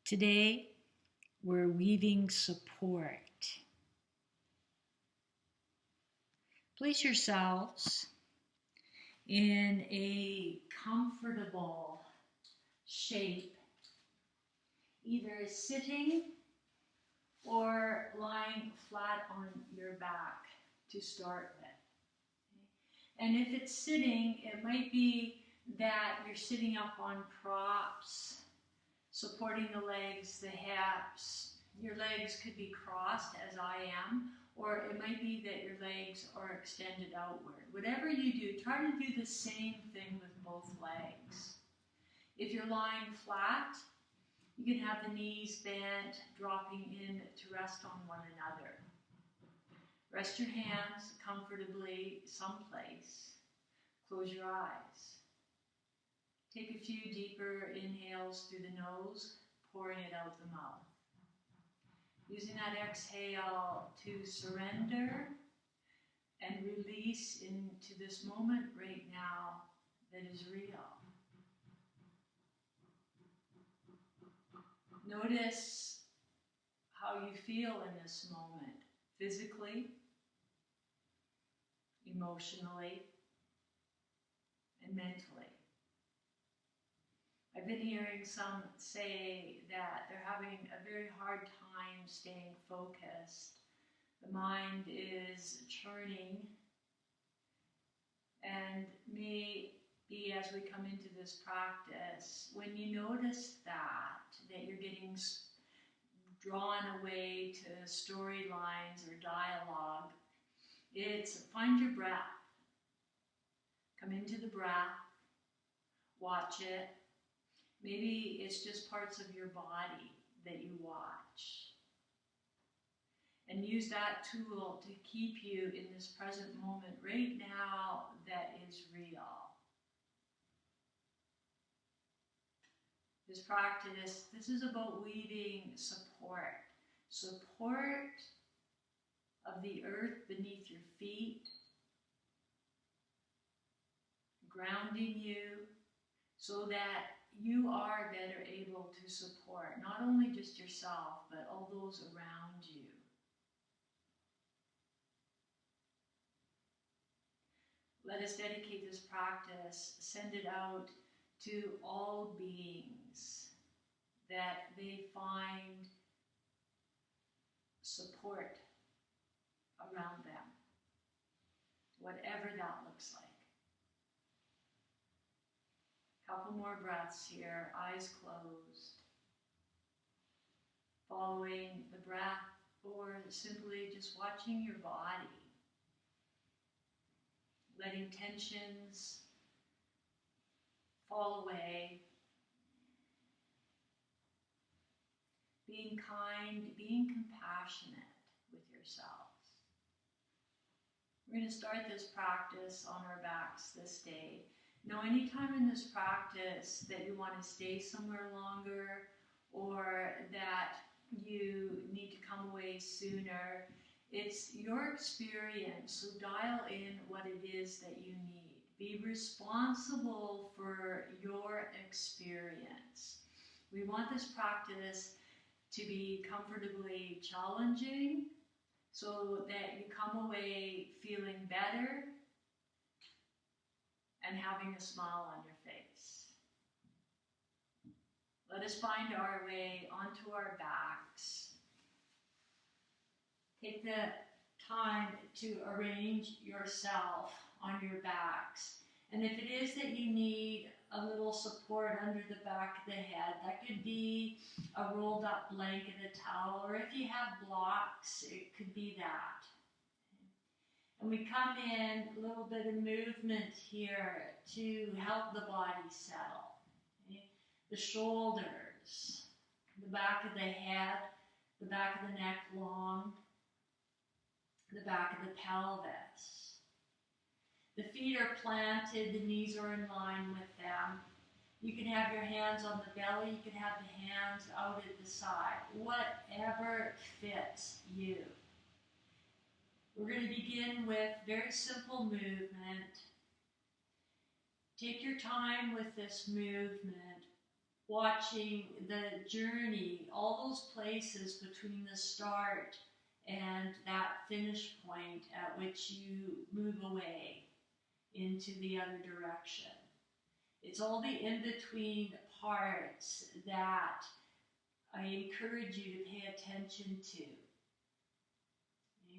Today, we're weaving support. Place yourselves in a comfortable shape, either sitting or lying flat on your back to start with. And if it's sitting, it might be that you're sitting up on props, supporting the legs, the hips. Your legs could be crossed, as I am, or it might be that your legs are extended outward. Whatever you do, try to do the same thing with both legs. If you're lying flat, you can have the knees bent, dropping in to rest on one another. Rest your hands comfortably someplace. Close your eyes. Take a few deeper inhales through the nose, pouring it out the mouth. Using that exhale to surrender and release into this moment right now that is real. Notice how you feel in this moment, physically, emotionally, and mentally. I've been hearing some say that they're having a very hard time staying focused. The mind is churning, and maybe as we come into this practice, when you notice that you're getting drawn away to storylines or dialogue, it's find your breath. Come into the breath, watch it. Maybe it's just parts of your body that you watch. And use that tool to keep you in this present moment right now that is real. This practice, this is about weaving support. Support of the earth beneath your feet, grounding you so that you are better able to support not only just yourself, but all those around you. Let us dedicate this practice, send it out to all beings, that they find support around them, whatever that looks like. Couple more breaths here, eyes closed. Following the breath, or simply just watching your body. Letting tensions fall away. Being kind, being compassionate with yourselves. We're going to start this practice on our backs this day. Now, anytime in this practice that you want to stay somewhere longer or that you need to come away sooner, it's your experience, so dial in what it is that you need. Be responsible for your experience. We want this practice to be comfortably challenging so that you come away feeling better and having a smile on your face. Let us find our way onto our backs. Take the time to arrange yourself on your backs. And if it is that you need a little support under the back of the head, that could be a rolled up blanket, a towel, or if you have blocks, it could be that. And we come in, a little bit of movement here to help the body settle. Okay? The shoulders, the back of the head, the back of the neck long, the back of the pelvis. The feet are planted, the knees are in line with them. You can have your hands on the belly, you can have the hands out at the side, whatever fits you. We're going to begin with very simple movement. Take your time with this movement. watching the journey, all those places between the start and that finish point at which you move away into the other direction. It's all the in-between parts that I encourage you to pay attention to.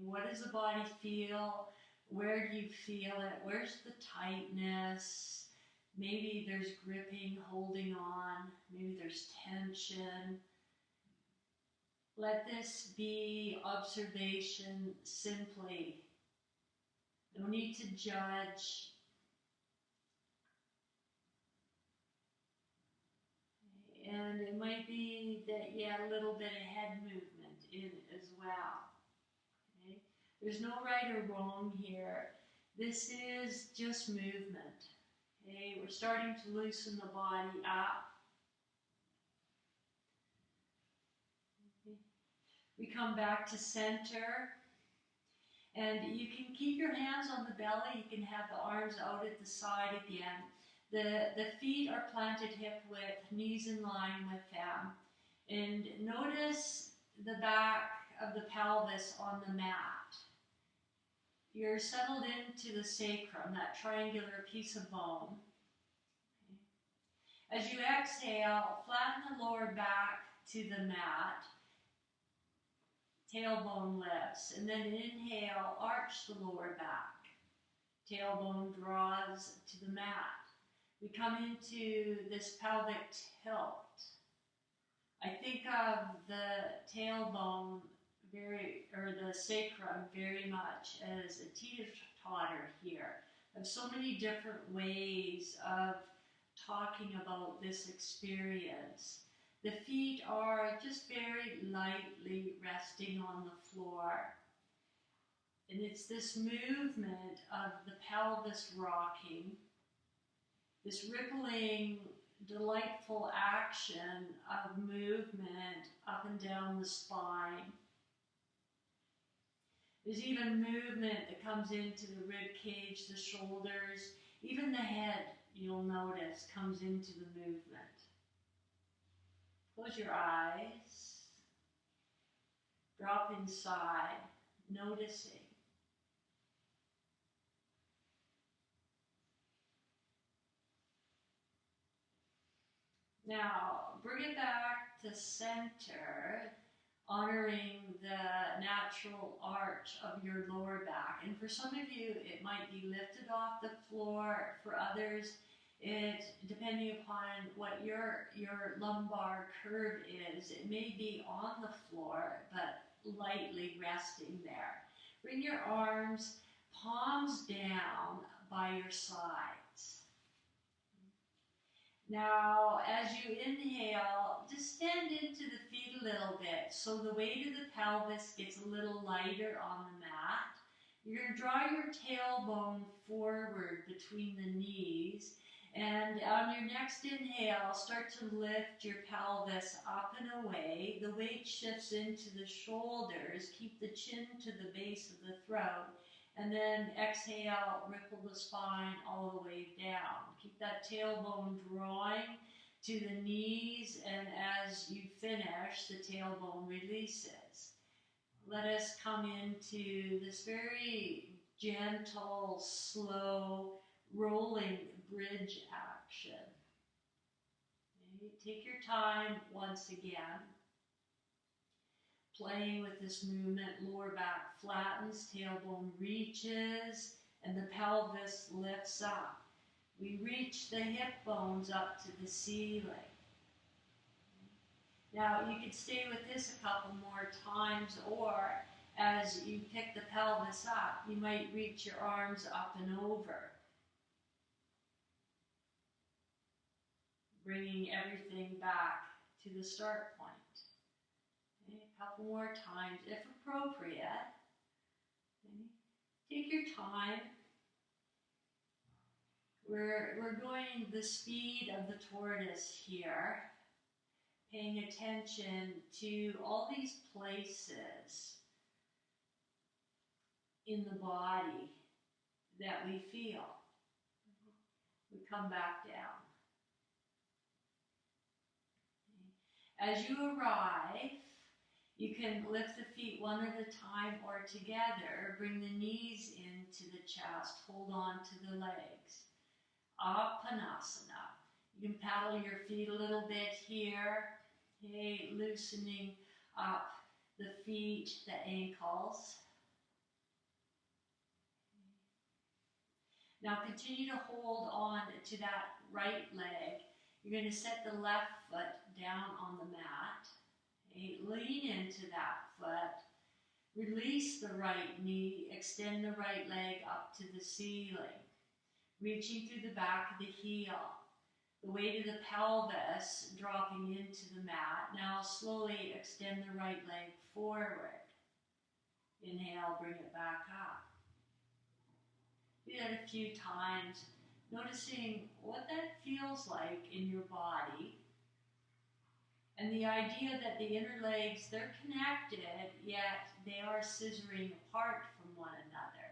What does the body feel? Where do you feel it? Where's the tightness? Maybe there's gripping, holding on. Maybe there's tension. Let this be observation simply. No need to judge. And it might be that you had a little bit of head movement in as well. Okay? There's no right or wrong here. This is just movement. Okay? We're starting to loosen the body up. Okay? We come back to center. And you can keep your hands on the belly. You can have the arms out at the side again. The feet are planted hip width, knees in line with them. And notice the back of the pelvis on the mat. You're settled into the sacrum, that triangular piece of bone. Okay. As you exhale, flatten the lower back to the mat. Tailbone lifts, and then inhale, arch the lower back. Tailbone draws to the mat. We come into this pelvic tilt. I think of the tailbone or the sacrum very much as a teeter-totter here, of so many different ways of talking about this experience. The feet are just very lightly resting on the floor. And it's this movement of the pelvis rocking, this rippling, delightful action of movement up and down the spine. There's even movement that comes into the rib cage, the shoulders, even the head, you'll notice, comes into the movement. Close your eyes. Drop inside, noticing. Now, bring it back to center, honoring the natural arch of your lower back. And for some of you, it might be lifted off the floor. For others, depending upon what your lumbar curve is, it may be on the floor, but lightly resting there. Bring your arms, palms down by your sides. Now, as you inhale, just stand into the feet a little bit so the weight of the pelvis gets a little lighter on the mat. You're going to draw your tailbone forward between the knees, and on your next inhale, start to lift your pelvis up and away. The weight shifts into the shoulders. Keep the chin to the base of the throat. And then exhale, ripple the spine all the way down. Keep that tailbone drawing to the knees, and as you finish, the tailbone releases. Let us come into this very gentle, slow, rolling bridge action. Okay. Take your time once again. Playing with this movement, lower back flattens, tailbone reaches, and the pelvis lifts up. We reach the hip bones up to the ceiling. Now, you could stay with this a couple more times, or as you pick the pelvis up, you might reach your arms up and over, bringing everything back to the start point. Okay, a couple more times, if appropriate. Okay. Take your time. We're going the speed of the tortoise here, paying attention to all these places in the body that we feel. We come back down. As you arrive, you can lift the feet one at a time or together. Bring the knees into the chest. Hold on to the legs. Apanasana. You can paddle your feet a little bit here. Okay, loosening up the feet, the ankles. Now continue to hold on to that right leg. You're going to set the left foot down on the mat. Okay, lean into that foot. Release the right knee. Extend the right leg up to the ceiling. Reaching through the back of the heel. The weight of the pelvis dropping into the mat. Now slowly extend the right leg forward. Inhale, bring it back up. Do that a few times, noticing what that feels like in your body. And the idea that the inner legs, they're connected, yet they are scissoring apart from one another.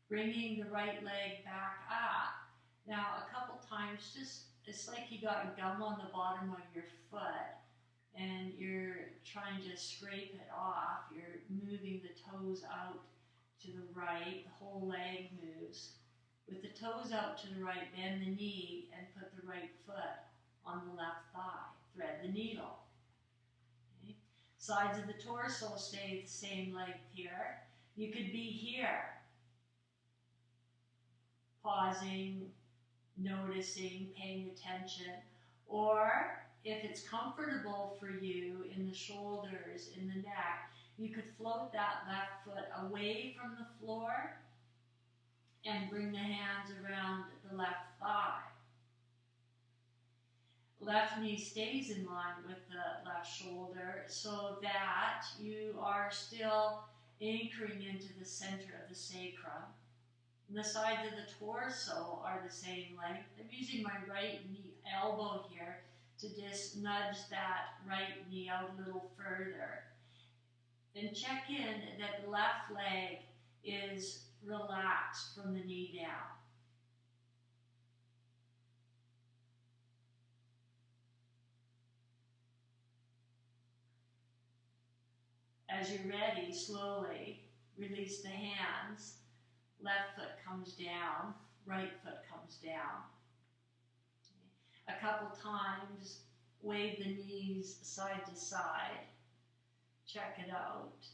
Bringing the right leg back up. Now, a couple times, it's like you got gum on the bottom of your foot and you're trying to scrape it off. You're moving the toes out to the right. The whole leg moves. With the toes out to the right, bend the knee and put the right foot on the left thigh. Thread the needle. Okay. Sides of the torso stay the same length here. You could be here. Pausing, noticing, paying attention. Or if it's comfortable for you in the shoulders, in the neck, you could float that left foot away from the floor and bring the hands around the left thigh. Left knee stays in line with the left shoulder so that you are still anchoring into the center of the sacrum. And the sides of the torso are the same length. I'm using my right knee elbow here to just nudge that right knee out a little further. And check in that the left leg is relaxed from the knee down. As you're ready, slowly release the hands. Left foot comes down, right foot comes down. A couple times, wave the knees side to side. Check it out.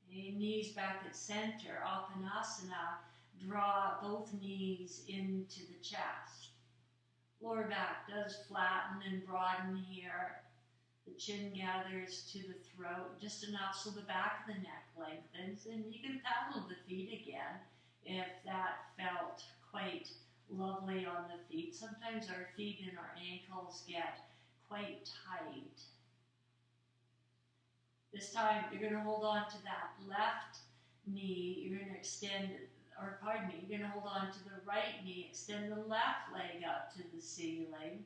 Okay, knees back at center, Apanasana. Draw both knees into the chest. Lower back does flatten and broaden here. The chin gathers to the throat, just enough so the back of the neck lengthens, and you can paddle the feet again if that felt quite lovely on the feet. Sometimes our feet and our ankles get quite tight. This time you're going to hold on to that left knee, you're going to extend, or pardon me, you're going to hold on to the right knee, extend the left leg up to the ceiling.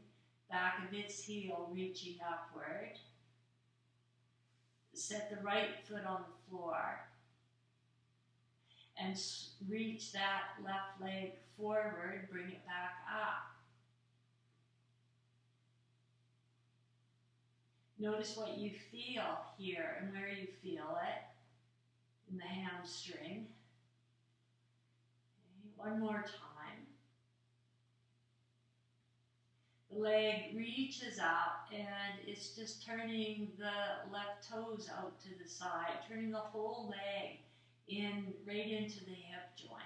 Back of its heel reaching upward. Set the right foot on the floor and reach that left leg forward, bring it back up. Notice what you feel here and where you feel it in the hamstring. Okay, one more time. The leg reaches up and it's just turning the left toes out to the side, turning the whole leg in right into the hip joint.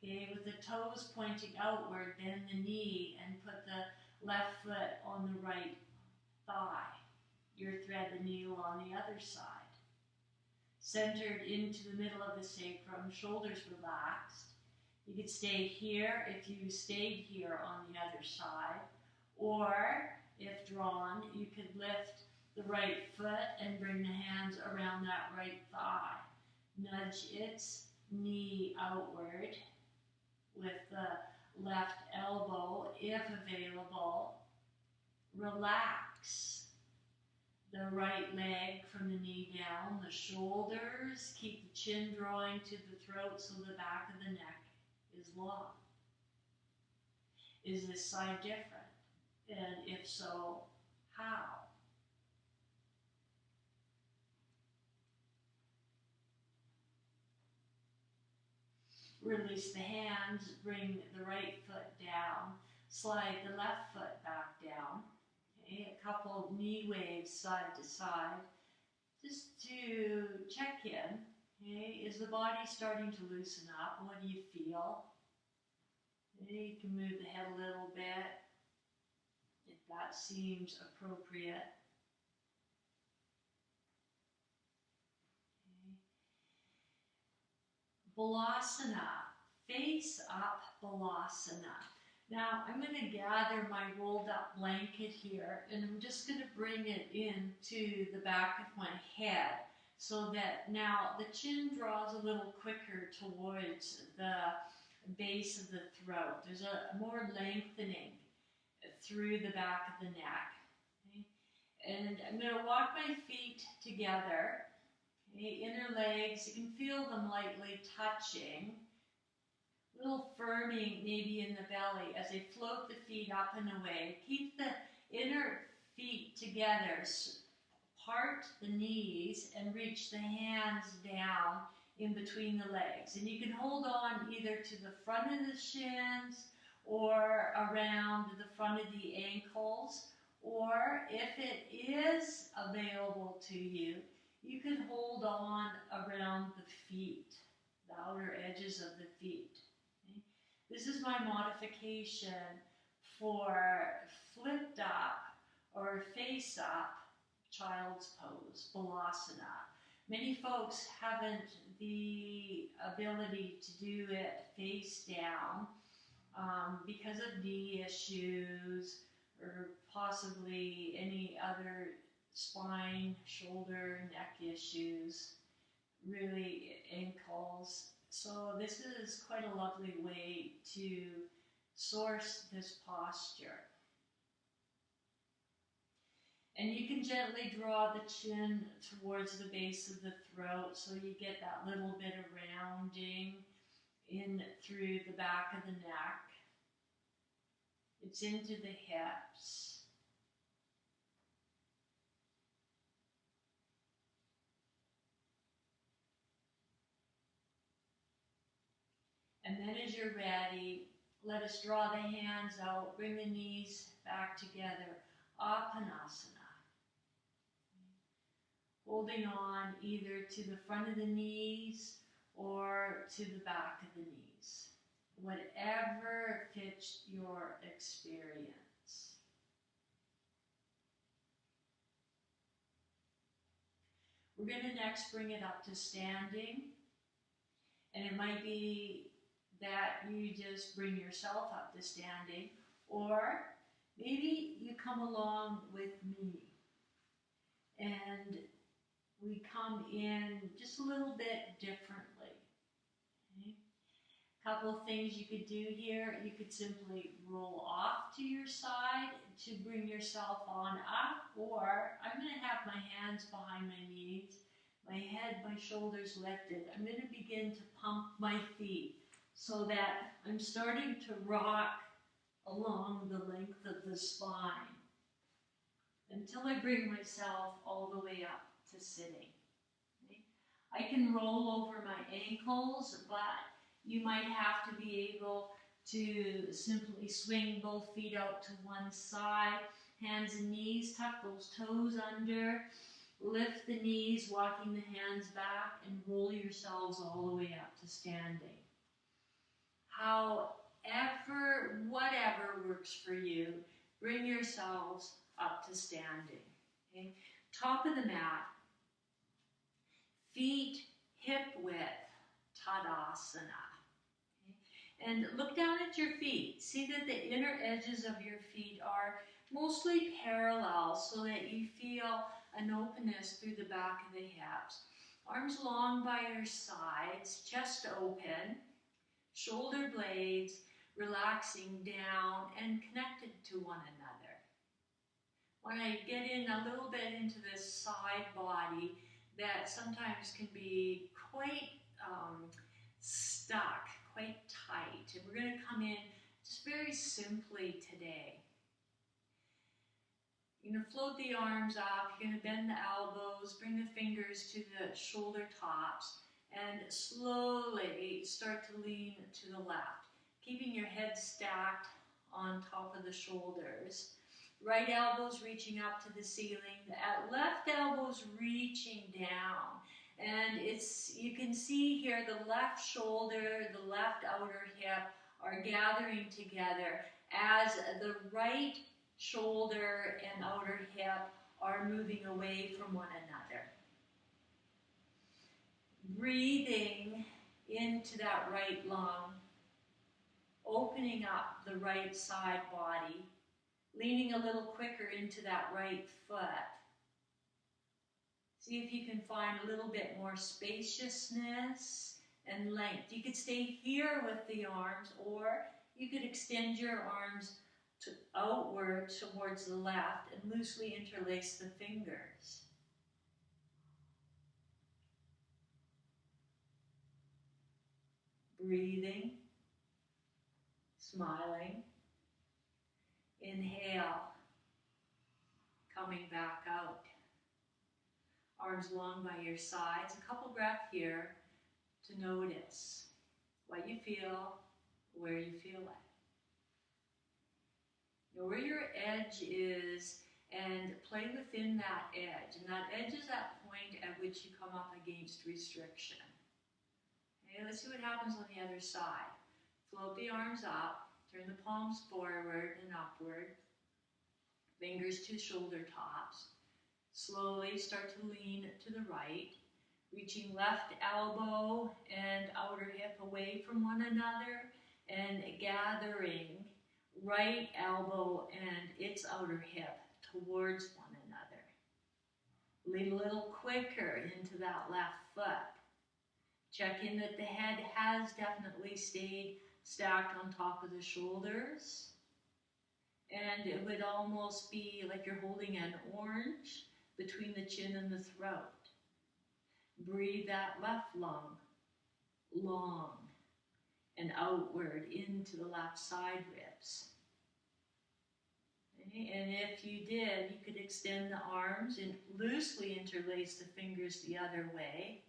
Okay, with the toes pointing outward, bend the knee and put the left foot on the right thigh. Your thread the needle on the other side. Centered into the middle of the sacrum, shoulders relaxed. You could stay here if you stayed here on the other side. Or, if drawn, you could lift the right foot and bring the hands around that right thigh. Nudge its knee outward with the left elbow, if available. Relax the right leg from the knee down, the shoulders, keep the chin drawing to the throat so the back of the neck is long. Is this side different? And if so, how? Release the hands, bring the right foot down, slide the left foot back down. Okay, a couple knee waves side to side, just to check in. Okay, is the body starting to loosen up? What do you feel? Okay, you can move the head a little bit if that seems appropriate. Balasana, face up Balasana. Now I'm going to gather my rolled up blanket here and I'm just going to bring it into the back of my head so that now the chin draws a little quicker towards the base of the throat. There's a more lengthening through the back of the neck. Okay? And I'm going to walk my feet together. Okay, inner legs, you can feel them lightly touching. A little firming maybe in the belly as I float the feet up and away. Keep the inner feet together. Part the knees and reach the hands down in between the legs. And you can hold on either to the front of the shins or around the front of the ankles. Or if it is available to you, you can hold on around the feet, the outer edges of the feet. Okay? This is my modification for flipped up or face up child's pose, Balasana. Many folks haven't the ability to do it face down because of knee issues or possibly any other spine, shoulder, neck issues, really ankles. So this is quite a lovely way to source this posture. And you can gently draw the chin towards the base of the throat so you get that little bit of rounding in through the back of the neck. It's into the hips. And then as you're ready, let us draw the hands out, bring the knees back together, Apanasana. Holding on either to the front of the knees or to the back of the knees, whatever fits your experience. We're going to next bring it up to standing, and it might be that you just bring yourself up to standing, or maybe you come along with me and we come in just a little bit differently. Okay? A couple of things you could do here. You could simply roll off to your side to bring yourself on up, or I'm going to have my hands behind my knees, my head, my shoulders lifted. I'm going to begin to pump my feet so that I'm starting to rock along the length of the spine until I bring myself all the way up to sitting. Okay? I can roll over my ankles, but you might have to be able to simply swing both feet out to one side, hands and knees, tuck those toes under, lift the knees, walking the hands back, and roll yourselves all the way up to standing. However, whatever works for you, bring yourselves up to standing. Okay? Top of the mat, feet hip width, Tadasana. Okay? And look down at your feet. See that the inner edges of your feet are mostly parallel so that you feel an openness through the back of the hips. Arms long by your sides, chest open. Shoulder blades relaxing down and connected to one another. Want to get in a little bit into this side body that sometimes can be quite stuck, quite tight. And we're going to come in just very simply today. You're going to float the arms up, you're going to bend the elbows, bring the fingers to the shoulder tops, and slowly start to lean to the left, keeping your head stacked on top of the shoulders. Right elbow's reaching up to the ceiling, the left elbow's reaching down. And you can see here the left shoulder, the left outer hip are gathering together as the right shoulder and outer hip are moving away from one another. Breathing into that right lung, opening up the right side body, leaning a little quicker into that right foot. See if you can find a little bit more spaciousness and length. You could stay here with the arms, or you could extend your arms outward towards the left and loosely interlace the fingers. Breathing, smiling. Inhale, coming back out. Arms long by your sides. A couple breaths here to notice what you feel, where you feel it. Know where your edge is and play within that edge. And that edge is that point at which you come up against restriction. Okay, let's see what happens on the other side. Float the arms up, turn the palms forward and upward. Fingers to shoulder tops. Slowly start to lean to the right, reaching left elbow and outer hip away from one another and gathering right elbow and its outer hip towards one another. Lean a little quicker into that left foot. Check in that the head has definitely stayed stacked on top of the shoulders. And it would almost be like you're holding an orange between the chin and the throat. Breathe that left lung long and outward into the left side ribs. Okay? And if you did, you could extend the arms and loosely interlace the fingers the other way.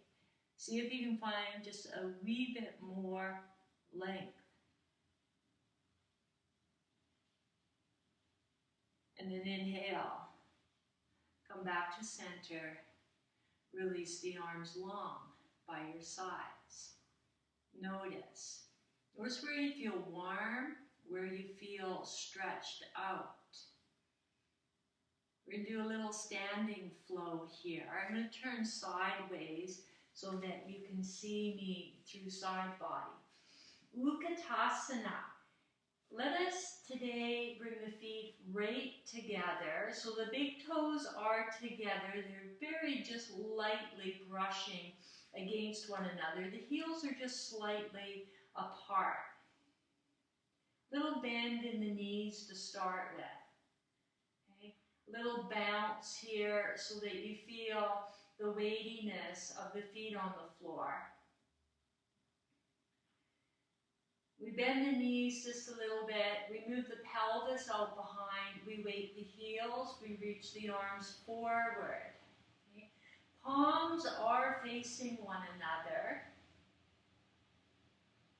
See if you can find just a wee bit more length. And then inhale. Come back to center. Release the arms long by your sides. Notice. Notice where you feel warm, where you feel stretched out. We're going to do a little standing flow here. I'm going to turn sideways so that you can see me through side body. Utkatasana. Let us today bring the feet right together. So the big toes are together. They're very just lightly brushing against one another. The heels are just slightly apart. Little bend in the knees to start with. Okay? Little bounce here so that you feel the weightiness of the feet on the floor. We bend the knees just a little bit. We move the pelvis out behind. We weight the heels. We reach the arms forward. Okay? Palms are facing one another.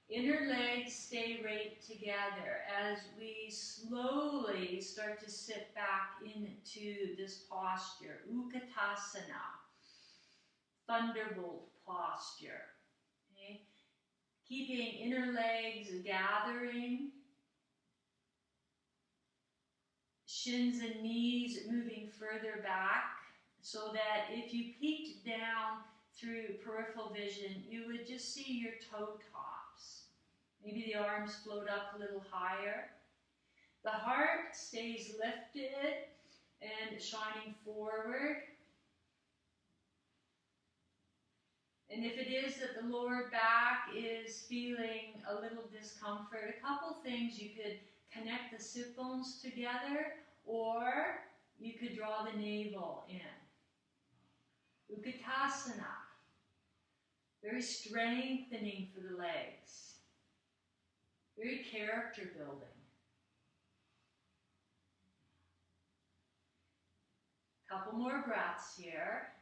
Inner legs stay right together as we slowly start to sit back into this posture. Utkatasana. Thunderbolt posture. Okay? Keeping inner legs gathering. Shins and knees moving further back so that if you peeked down through peripheral vision, you would just see your toe tops. Maybe the arms float up a little higher. The heart stays lifted and shining forward. And if it is that the lower back is feeling a little discomfort, a couple things, you could connect the sit bones together, or you could draw the navel in. Utkatasana, very strengthening for the legs, very character building. Couple more breaths here.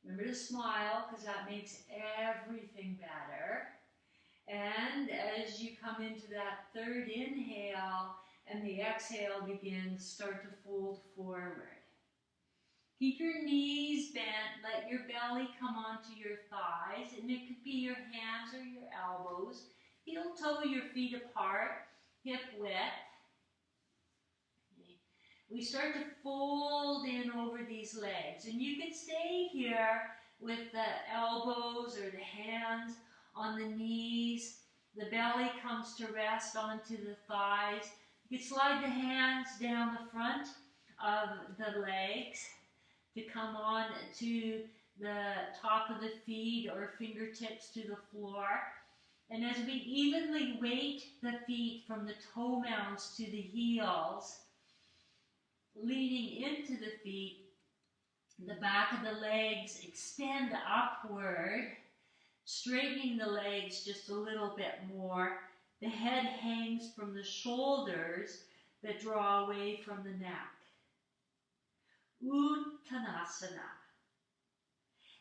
Remember to smile because that makes everything better. And as you come into that third inhale and the exhale begins, start to fold forward. Keep your knees bent, let your belly come onto your thighs, and it could be your hands or your elbows. Heel toe your feet apart, hip width. We start to fold in over these legs, and you can stay here with the elbows or the hands on the knees. The belly comes to rest onto the thighs. You can slide the hands down the front of the legs to come on to the top of the feet or fingertips to the floor. And as we evenly weight the feet from the toe mounds to the heels, leaning into the feet, the back of the legs extend upward, straightening the legs just a little bit more. The head hangs from the shoulders that draw away from the neck. Uttanasana.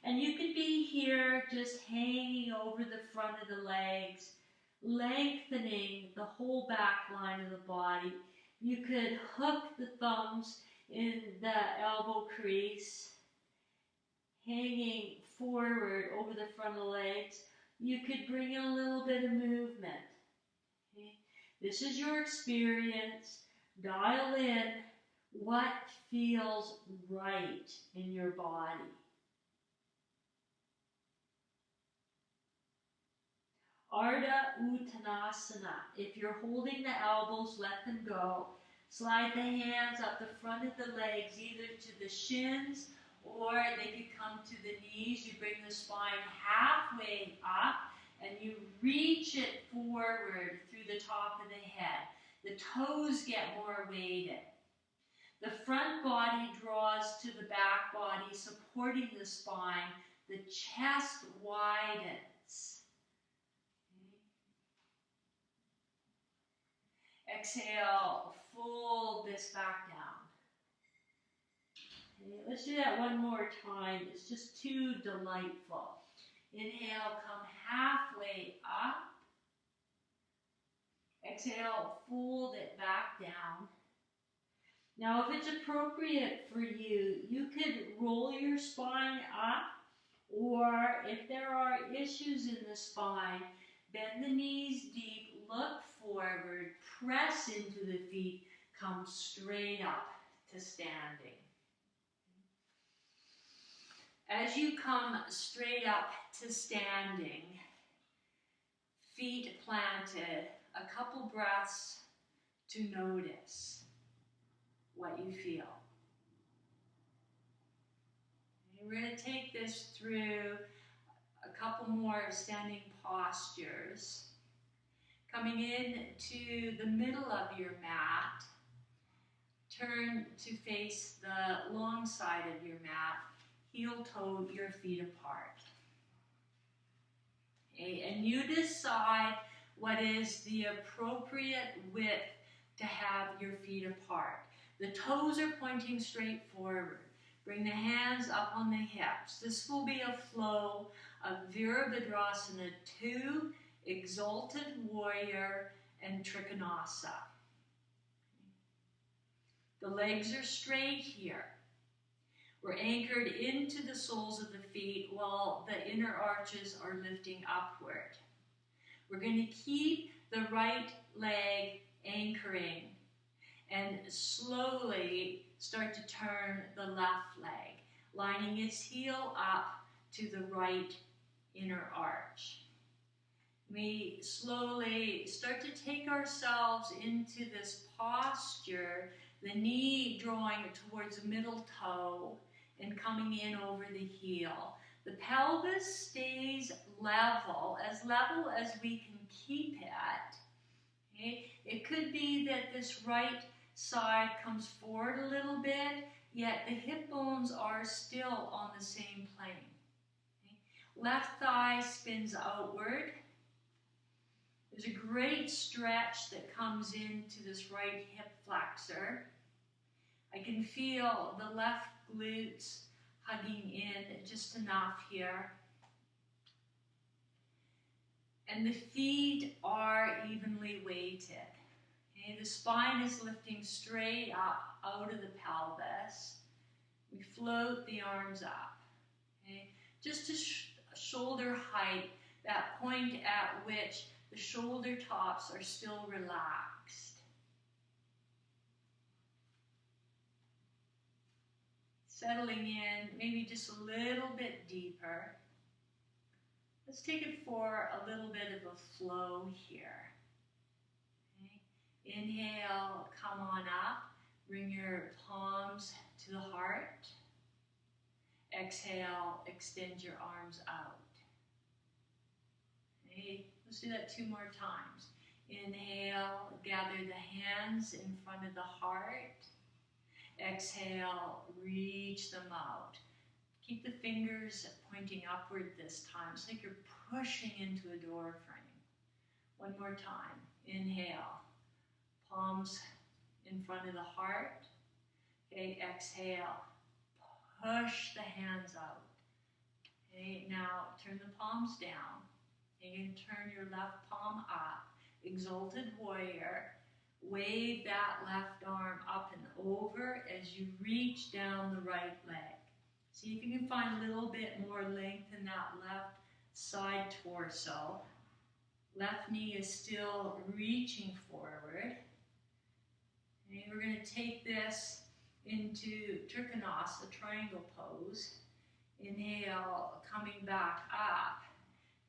And you could be here just hanging over the front of the legs, lengthening the whole back line of the body. You could hook the thumbs in the elbow crease, hanging forward over the front of the legs. You could bring in a little bit of movement. Okay? This is your experience. Dial in what feels right in your body. Ardha Uttanasana. If you're holding the elbows, let them go. Slide the hands up the front of the legs, either to the shins or they could come to the knees. You bring the spine halfway up and you reach it forward through the top of the head. The toes get more weighted. The front body draws to the back body, supporting the spine. The chest widens. Okay. Exhale, fold this back down. Okay, let's do that one more time. It's just too delightful. Inhale, come halfway up. Exhale, fold it back down. Now, if it's appropriate for you, you could roll your spine up, or if there are issues in the spine, bend the knees deep, look forward, press into the feet, come straight up to standing. As you come straight up to standing, feet planted, a couple breaths to notice what you feel. And we're going to take this through a couple more standing postures. Coming in to the middle of your mat, turn to face the long side of your mat, heel toe your feet apart. Okay, and you decide what is the appropriate width to have your feet apart. The toes are pointing straight forward. Bring the hands up on the hips. This will be a flow of Virabhadrasana 2, Exalted Warrior, and Trikonasa. The legs are straight here. We're anchored into the soles of the feet while the inner arches are lifting upward. We're going to keep the right leg anchoring and slowly start to turn the left leg, lining its heel up to the right inner arch. We slowly start to take ourselves into this posture, the knee drawing towards the middle toe and coming in over the heel. The pelvis stays level as we can keep it. Okay? It could be that this right side comes forward a little bit. yet the hip bones are still on the same plane. Okay? Left thigh spins outward. There's a great stretch that comes into this right hip flexor. I can feel the left glutes hugging in just enough here. And the feet are evenly weighted. Okay? The spine is lifting straight up out of the pelvis. We float the arms up. Okay? Just to shoulder height, that point at which the shoulder tops are still relaxed. Settling in, maybe just a little bit deeper. Let's take it for a little bit of a flow here. Okay. Inhale, come on up. Bring your palms to the heart. Exhale, extend your arms out. Okay. Let's do that 2 more times. Inhale, gather the hands in front of the heart. Exhale, reach them out. Keep the fingers pointing upward this time. It's like you're pushing into a door frame. 1 more time. Inhale. Palms in front of the heart. Okay, exhale. Push the hands out. Okay, now turn the palms down. You can turn your left palm up. Exalted warrior. Wave that left arm up and over as you reach down the right leg. See if you can find a little bit more length in that left side torso. Left knee is still reaching forward. Okay, we're going to take this into Trikonasana, triangle pose. Inhale, coming back up.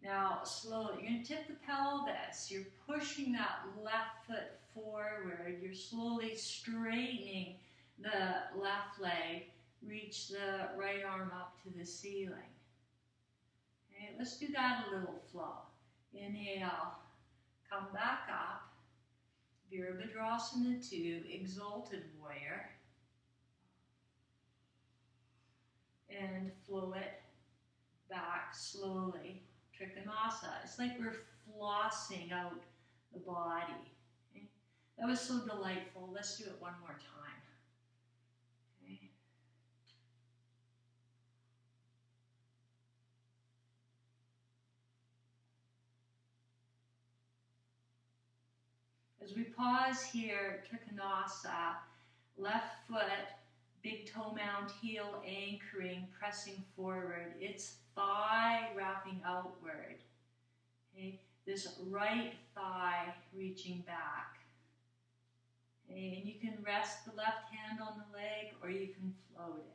Now, slowly, you're going to tip the pelvis. You're pushing that left foot forward. You're slowly straightening the left leg. Reach the right arm up to the ceiling. Okay, let's do that a little flow. Inhale, come back up. Virabhadrasana 2, exalted warrior. And flow it back slowly. Trikonasana. It's like we're flossing out the body. Okay? That was so delightful. Let's do it 1 more time. Okay? As we pause here, Trikonasana, left foot, big toe mount, heel anchoring, pressing forward. It's thigh wrapping outward. Okay? This right thigh reaching back. Okay? And you can rest the left hand on the leg or you can float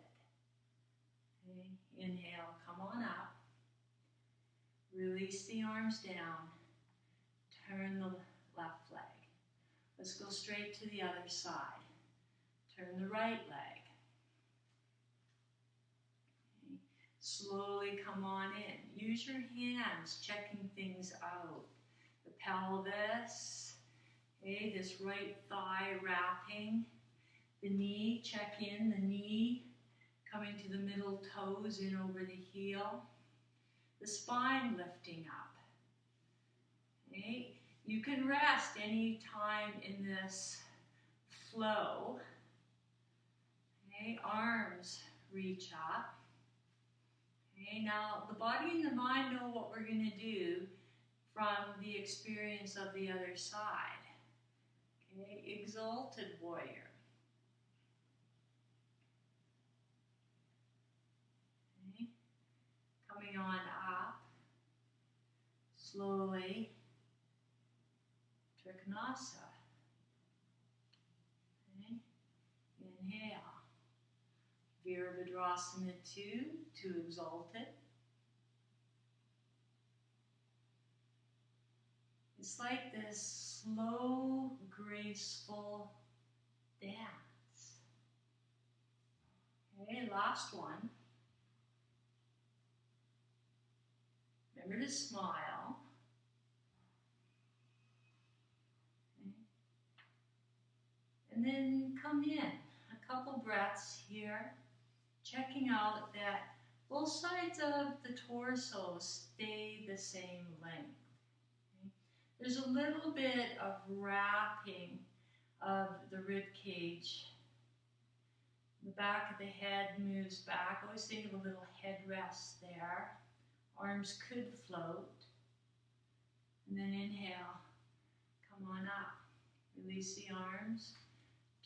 it. Okay? Inhale, come on up. Release the arms down. Turn the left leg. Let's go straight to the other side. Turn the right leg. Slowly come on in. Use your hands, checking things out. The pelvis, okay, this right thigh wrapping. The knee, check in, the knee coming to the middle toes, in over the heel. The spine lifting up. Okay, you can rest any time in this flow. Okay, arms reach up. Okay, now the body and the mind know what we're going to do from the experience of the other side. Okay, exalted warrior. Okay, coming on up, slowly, Trikonasana. Okay, inhale. Virabhadrasana 2, to exalted. It's like this slow, graceful dance. Okay, last one. Remember to smile. Okay. And then come in. couple breaths here, checking out that both sides of the torso stay the same length. Okay? There's a little bit of wrapping of the rib cage. The back of the head moves back. Always think of a little headrest there. Arms could float. And then inhale, come on up. Release the arms,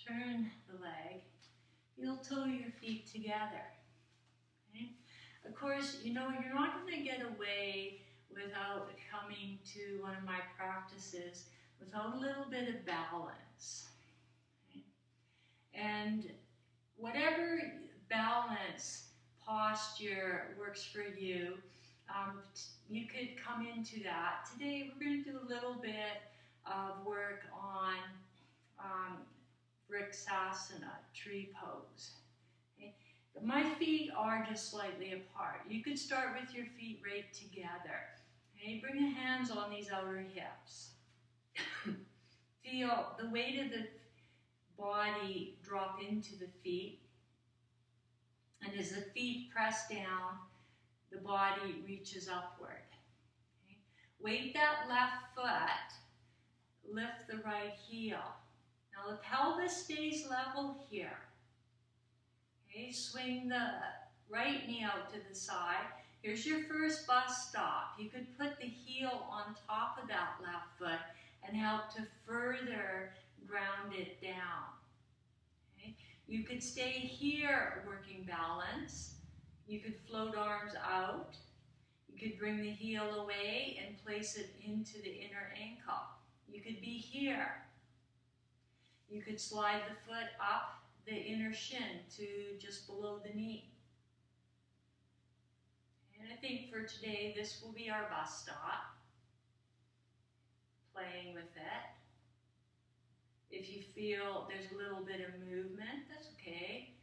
turn the leg. Heel toe your feet together. Okay? Of course, you know, you're not going to get away without coming to one of my practices without a little bit of balance. Okay? And whatever balance posture works for you, you could come into that. Today we're going to do a little bit of work on savasana, tree pose. Okay? My feet are just slightly apart. You could start with your feet right together. Okay? Bring the hands on these outer hips. Feel the weight of the body drop into the feet. And as the feet press down, the body reaches upward. Okay? Weight that left foot, lift the right heel. Now the pelvis stays level here. Okay? Swing the right knee out to the side. Here's your first bus stop. You could put the heel on top of that left foot and help to further ground it down. Okay? You could stay here working balance. You could float arms out. You could bring the heel away and place it into the inner ankle. You could be here. You could slide the foot up the inner shin to just below the knee. And I think for today, this will be our bus stop. Playing with it. If you feel there's a little bit of movement, that's okay.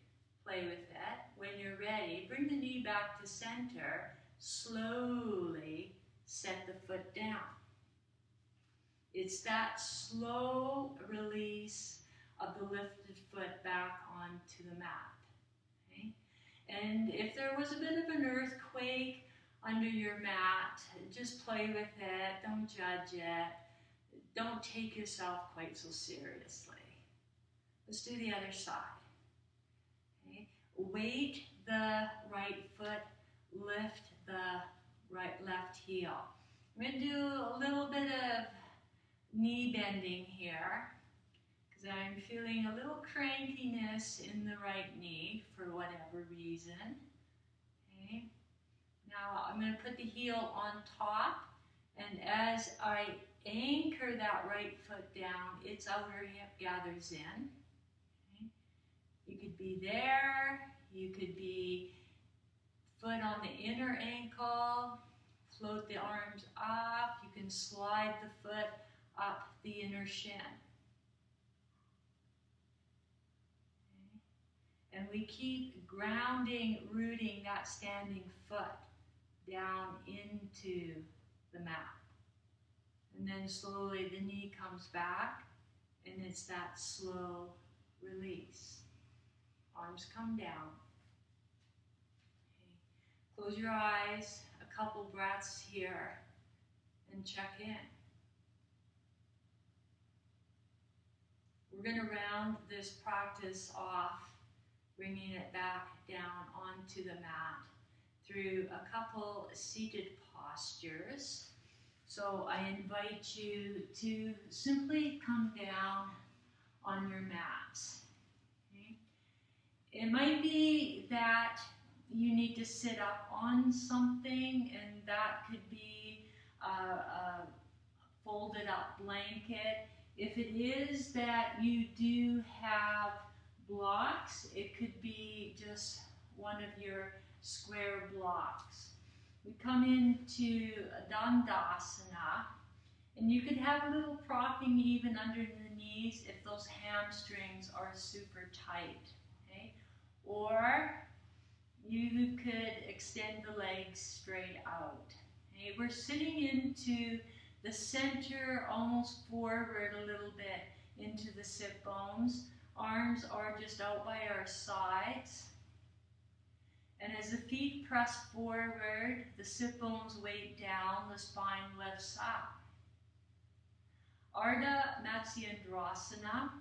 Play with it. When you're ready, bring the knee back to center. Slowly set the foot down. It's that slow release of the lifted foot back onto the mat. Okay? And if there was a bit of an earthquake under your mat, just play with it. Don't judge it. Don't take yourself quite so seriously. Let's do the other side. Okay? Weight the right foot, lift the left heel. I'm going to do a little bit of knee bending here because I'm feeling a little crankiness in the right knee for whatever reason. Okay? Now I'm going to put the heel on top, and as I anchor that right foot down, its outer hip gathers in. Okay? You could be there, you could be foot on the inner ankle, float the arms up, you can slide the foot up the inner shin. Okay? And we keep grounding, rooting that standing foot down into the mat. And then slowly the knee comes back, and it's that slow release. Arms come down. Okay. Close your eyes, a couple breaths here, and check in. We're going to round this practice off, bringing it back down onto the mat through a couple seated postures. So I invite you to simply come down on your mats. Okay? It might be that you need to sit up on something, and that could be a folded up blanket. If it is that you do have blocks, it could be just one of your square blocks. We come into a dandasana, and you could have a little propping even under the knees if those hamstrings are super tight. Okay? Or you could extend the legs straight out. Okay? We're sitting into the center, almost forward a little bit into the sit bones. Arms are just out by our sides. And as the feet press forward, the sit bones weight down, the spine lifts up. Ardha Matsyendrasana,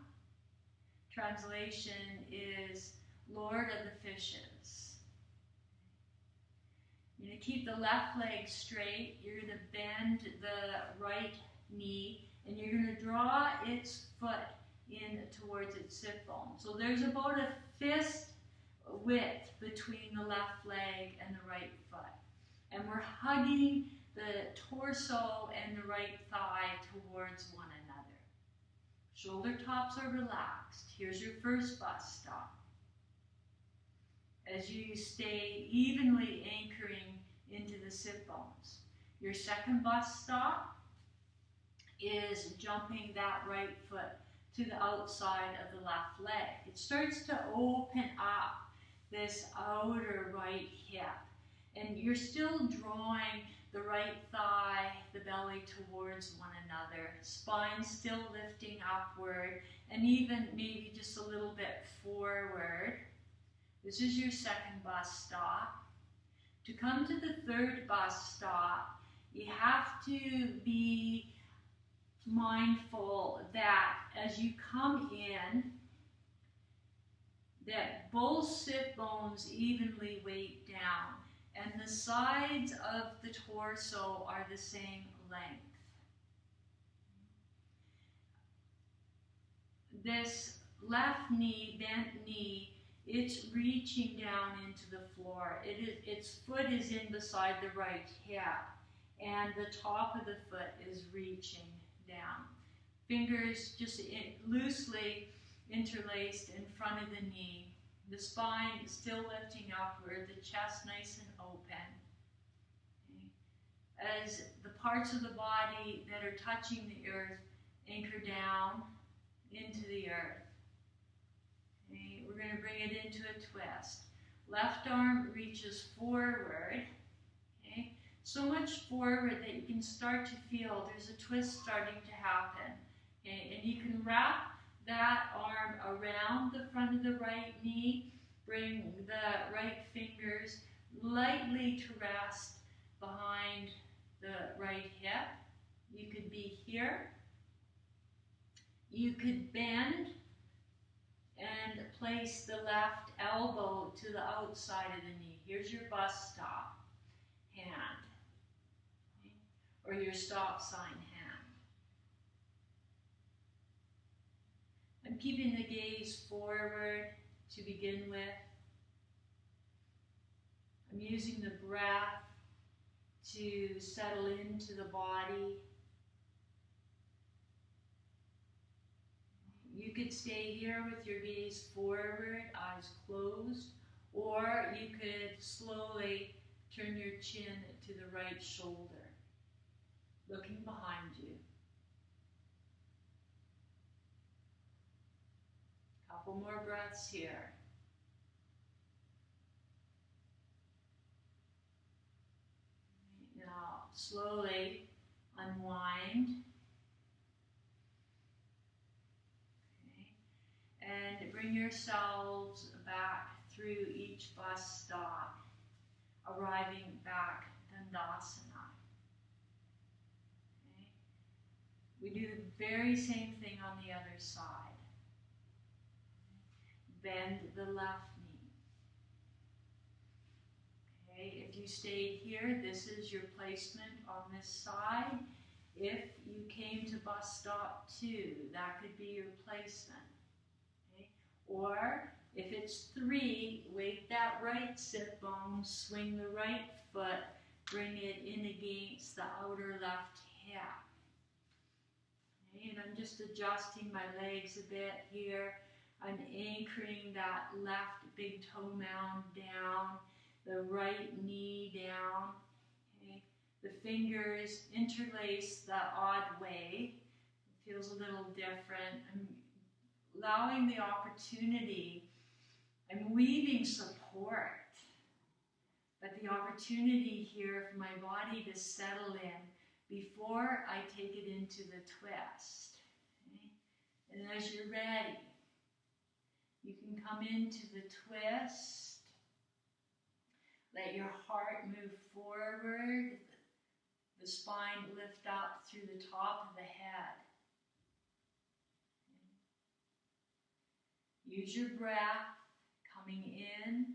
translation is Lord of the Fishes. You're going to keep the left leg straight. You're going to bend the right knee, and you're going to draw its foot in towards its sit bone. So there's about a fist width between the left leg and the right foot. And we're hugging the torso and the right thigh towards one another. Shoulder tops are relaxed. Here's your first bus stop. As you stay evenly anchoring into the sit bones. Your second bus stop is jumping that right foot to the outside of the left leg. It starts to open up this outer right hip, and you're still drawing the right thigh, the belly towards one another, spine still lifting upward, and even maybe just a little bit forward. This is your second bus stop. To come to the third bus stop, you have to be mindful that as you come in, that both sit bones evenly weight down, and the sides of the torso are the same length. This left knee, bent knee, it's reaching down into the floor. Its foot is in beside the right hip, and the top of the foot is reaching down. Fingers just loosely interlaced in front of the knee. The spine is still lifting upward, the chest nice and open. Okay. As the parts of the body that are touching the earth anchor down into the earth. Okay. We're going to bring it into a twist. Left arm reaches forward. Okay. So much forward that you can start to feel there's a twist starting to happen. Okay. And you can wrap that arm around the front of the right knee. Bring the right fingers lightly to rest behind the right hip. You could be here. You could bend and place the left elbow to the outside of the knee. Here's your bus stop hand, okay? Or your stop sign hand. I'm keeping the gaze forward to begin with. I'm using the breath to settle into the body. You could stay here with your gaze forward, eyes closed, or you could slowly turn your chin to the right shoulder, looking behind you. Couple more breaths here. Now, slowly unwind. And bring yourselves back through each bus stop, arriving back Dandasana. Okay. We do the very same thing on the other side. Bend the left knee. Okay. If you stayed here, this is your placement on this side. If you came to bus stop 2, that could be your placement. Or, if it's 3, weight that right sit bone, swing the right foot, bring it in against the outer left hip. Okay, and I'm just adjusting my legs a bit here. I'm anchoring that left big toe mound down, the right knee down. Okay. The fingers interlace the odd way. It feels a little different. I'm allowing the opportunity, I'm weaving support, but the opportunity here for my body to settle in before I take it into the twist. Okay? And as you're ready, You can come into the twist. Let your heart move forward. The spine lift up through the top of the head. Use your breath coming in.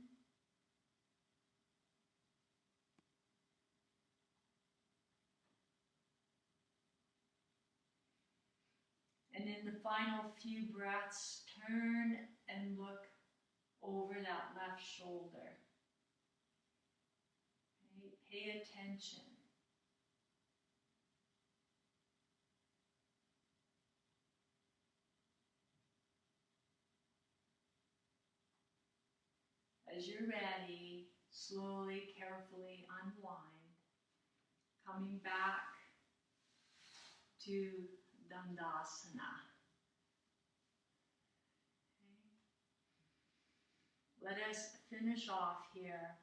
And in the final few breaths, turn and look over that left shoulder. Okay? Pay attention. As you're ready, slowly, carefully unwind, coming back to Dandasana. Okay. Let us finish off here.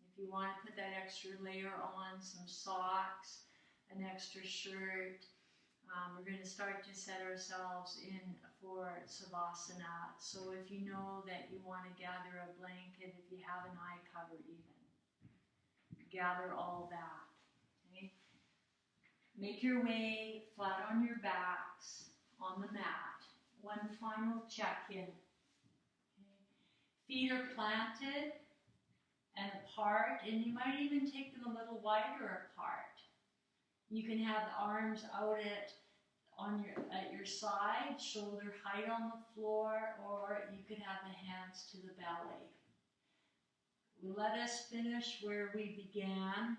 If you want to put that extra layer on, some socks, an extra shirt, we're going to start to set ourselves in for savasana. So if you know that you want to gather a blanket, if you have an eye cover even, gather all that. Okay? Make your way flat on your backs on the mat. One final check-in. Okay? Feet are planted and apart, and you might even take them a little wider apart. You can have the arms out at your side, shoulder height on the floor, or you could have the hands to the belly. Let us finish where we began,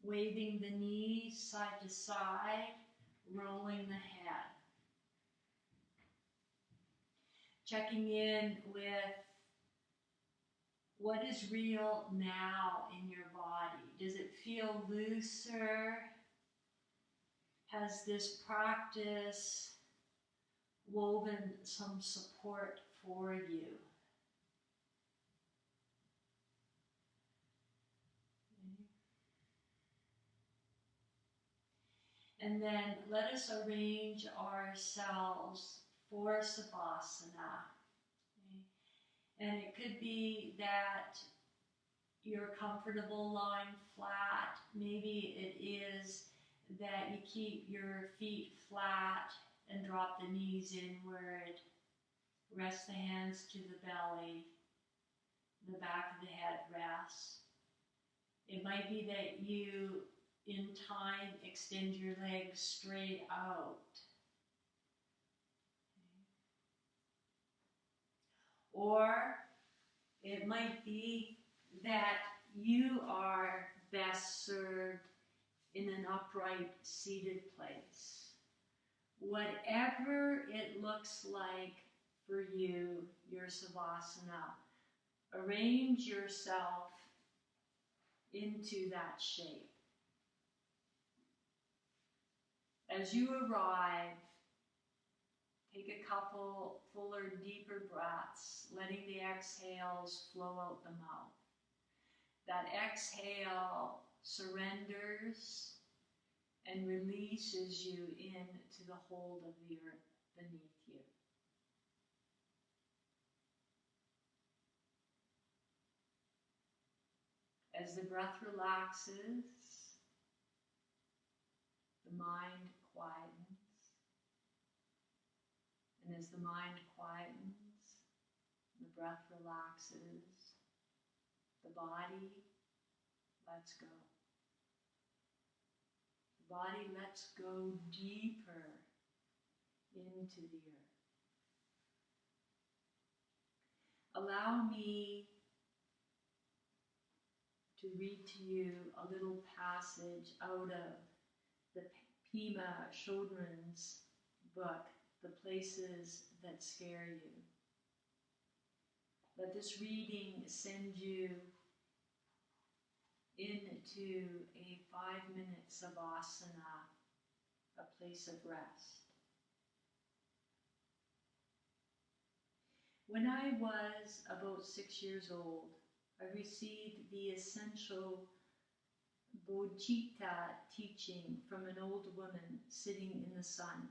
waving the knees side to side, rolling the head. Checking in with what is real now in your body. Does it feel looser? Has this practice woven some support for you? And then let us arrange ourselves for savasana. And it could be that you're comfortable lying flat. Maybe it is that you keep your feet flat and drop the knees inward. Rest the hands to the belly. The back of the head rests. It might be that you, in time, extend your legs straight out. Or it might be that you are best served in an upright seated place. Whatever it looks like for you, your savasana, arrange yourself into that shape. As you arrive, take a couple fuller, deeper breaths, letting the exhales flow out the mouth. That exhale surrenders and releases you into the hold of the earth beneath you. As the breath relaxes, the mind quietens. And as the mind quietens, the breath relaxes, the body lets go. The body lets go deeper into the earth. Allow me to read to you a little passage out of the Pema Chodron's book, The Places That Scare You. Let this reading send you into a 5-minute savasana, a place of rest. When I was about 6 years old, I received the essential bodhicitta teaching from an old woman sitting in the sun.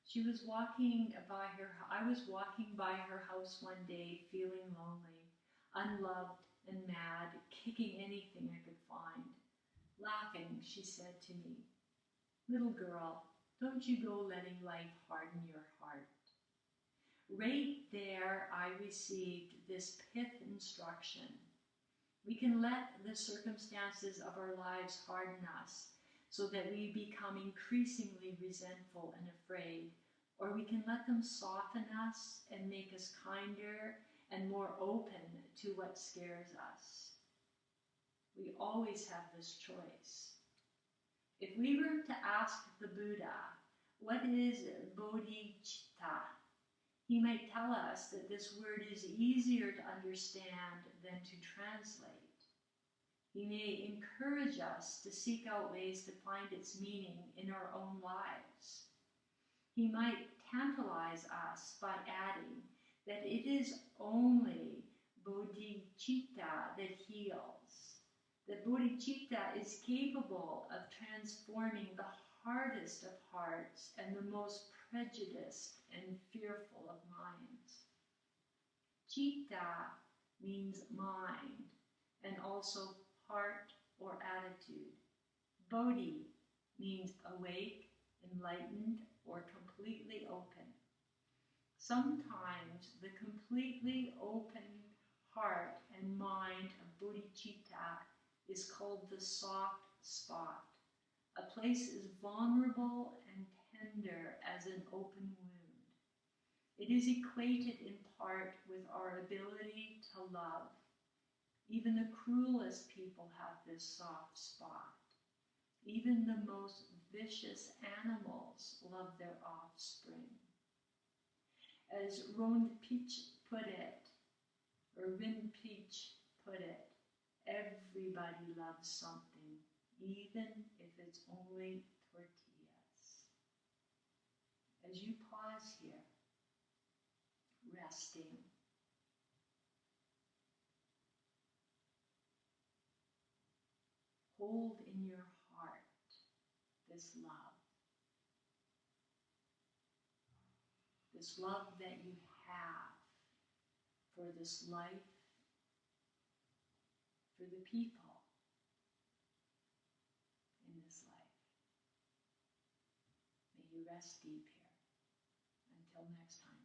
She was walking by I was walking by her house one day, feeling lonely, unloved and mad, kicking anything I could find. Laughing, she said to me, "Little girl, don't you go letting life harden your heart." Right there, I received this pith instruction. We can let the circumstances of our lives harden us so that we become increasingly resentful and afraid, or we can let them soften us and make us kinder and more open to what scares us. We always have this choice. If we were to ask the Buddha, what is bodhicitta? He might tell us that this word is easier to understand than to translate. He may encourage us to seek out ways to find its meaning in our own lives. He might tantalize us by adding that it is only bodhicitta that heals, that bodhicitta is capable of transforming the hardest of hearts and the most prejudiced and fearful of minds. Citta means mind and also heart or attitude. Bodhi means awake, enlightened, or completely open. Sometimes the completely open heart and mind of bodhicitta is called the soft spot, a place as vulnerable and tender as an open wound. It is equated in part with our ability to love. Even the cruelest people have this soft spot. Even the most vicious animals love their offspring. As Rinpoche put it, everybody loves something, even if it's only tortillas. As you pause here, resting, hold in your heart this love that you have for this life, for the people in this life. May you rest deep here. Until next time.